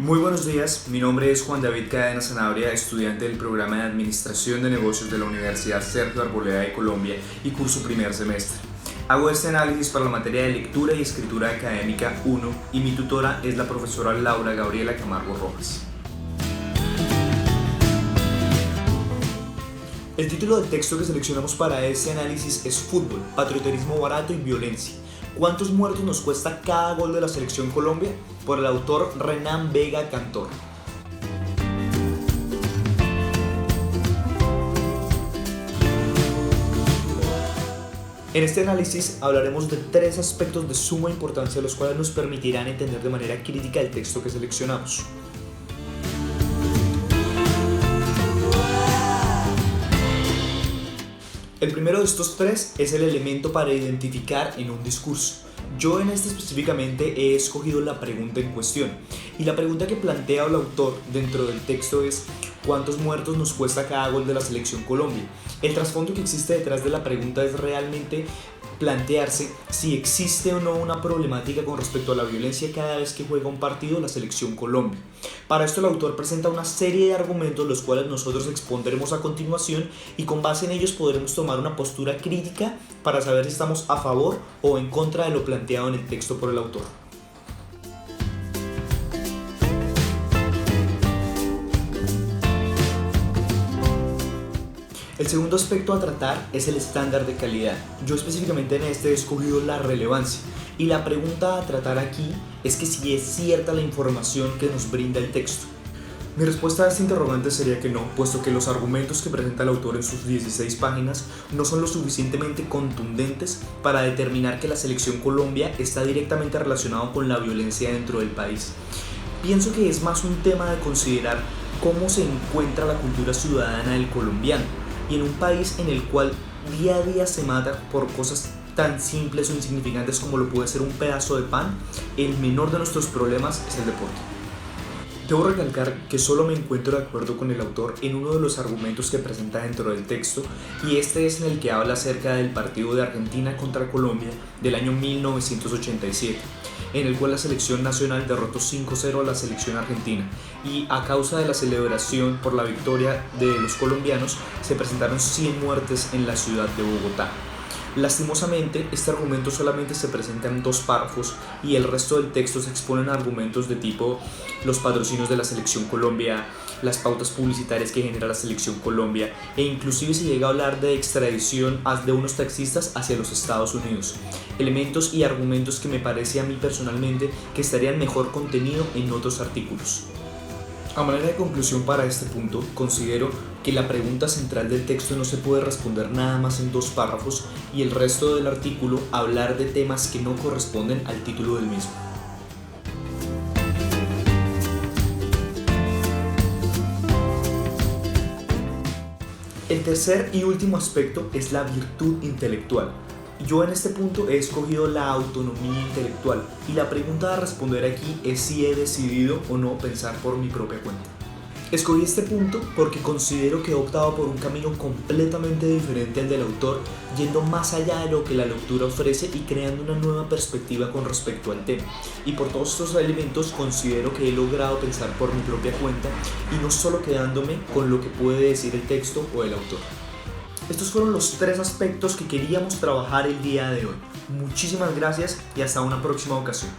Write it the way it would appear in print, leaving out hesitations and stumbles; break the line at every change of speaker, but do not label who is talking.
Muy buenos días, mi nombre es Juan David Cadena Sanabria, estudiante del programa de Administración de Negocios de la Universidad Sergio Arboleda de Colombia y curso primer semestre. Hago este análisis para la materia de Lectura y Escritura Académica 1 y mi tutora es la profesora Laura Gabriela Camargo Rojas. El título del texto que seleccionamos para este análisis es Fútbol, patrioterismo barato y violencia. ¿Cuántos muertos nos cuesta cada gol de la Selección Colombia? Por el autor Renan Vega Cantor. En este análisis hablaremos de tres aspectos de suma importancia, los cuales nos permitirán entender de manera crítica el texto que seleccionamos. El primero de estos tres es el elemento para identificar en un discurso. Yo en este específicamente he escogido la pregunta en cuestión, y la pregunta que plantea el autor dentro del texto es ¿cuántos muertos nos cuesta cada gol de la Selección Colombia? El trasfondo que existe detrás de la pregunta es realmente plantearse si existe o no una problemática con respecto a la violencia cada vez que juega un partido la Selección Colombia. Para esto el autor presenta una serie de argumentos los cuales nosotros expondremos a continuación y con base en ellos podremos tomar una postura crítica para saber si estamos a favor o en contra de lo planteado en el texto por el autor. El segundo aspecto a tratar es el estándar de calidad. Yo específicamente en este he escogido la relevancia. Y la pregunta a tratar aquí es que si es cierta la información que nos brinda el texto. Mi respuesta a este interrogante sería que no, puesto que los argumentos que presenta el autor en sus 16 páginas no son lo suficientemente contundentes para determinar que la Selección Colombia está directamente relacionado con la violencia dentro del país. Pienso que es más un tema de considerar cómo se encuentra la cultura ciudadana del colombiano. Y en un país en el cual día a día se mata por cosas tan simples o insignificantes como lo puede ser un pedazo de pan, el menor de nuestros problemas es el deporte. Debo recalcar que solo me encuentro de acuerdo con el autor en uno de los argumentos que presenta dentro del texto, y este es en el que habla acerca del partido de Argentina contra Colombia del año 1987. En el cual la selección nacional derrotó 5-0 a la selección argentina y a causa de la celebración por la victoria de los colombianos se presentaron 100 muertes en la ciudad de Bogotá. Lastimosamente, este argumento solamente se presenta en 2 párrafos y el resto del texto se exponen argumentos de tipo los patrocinios de la Selección Colombia, las pautas publicitarias que genera la Selección Colombia e inclusive se llega a hablar de extradición de unos taxistas hacia los Estados Unidos. Elementos y argumentos que me parece a mí personalmente que estarían mejor contenido en otros artículos. A manera de conclusión para este punto, considero que la pregunta central del texto no se puede responder nada más en 2 párrafos y el resto del artículo hablar de temas que no corresponden al título del mismo. El tercer y último aspecto es la virtud intelectual. Yo en este punto he escogido la autonomía intelectual y la pregunta a responder aquí es si he decidido o no pensar por mi propia cuenta. Escogí este punto porque considero que he optado por un camino completamente diferente al del autor, yendo más allá de lo que la lectura ofrece y creando una nueva perspectiva con respecto al tema. Y por todos estos elementos considero que he logrado pensar por mi propia cuenta y no solo quedándome con lo que puede decir el texto o el autor. Estos fueron los 3 aspectos que queríamos trabajar el día de hoy. Muchísimas gracias y hasta una próxima ocasión.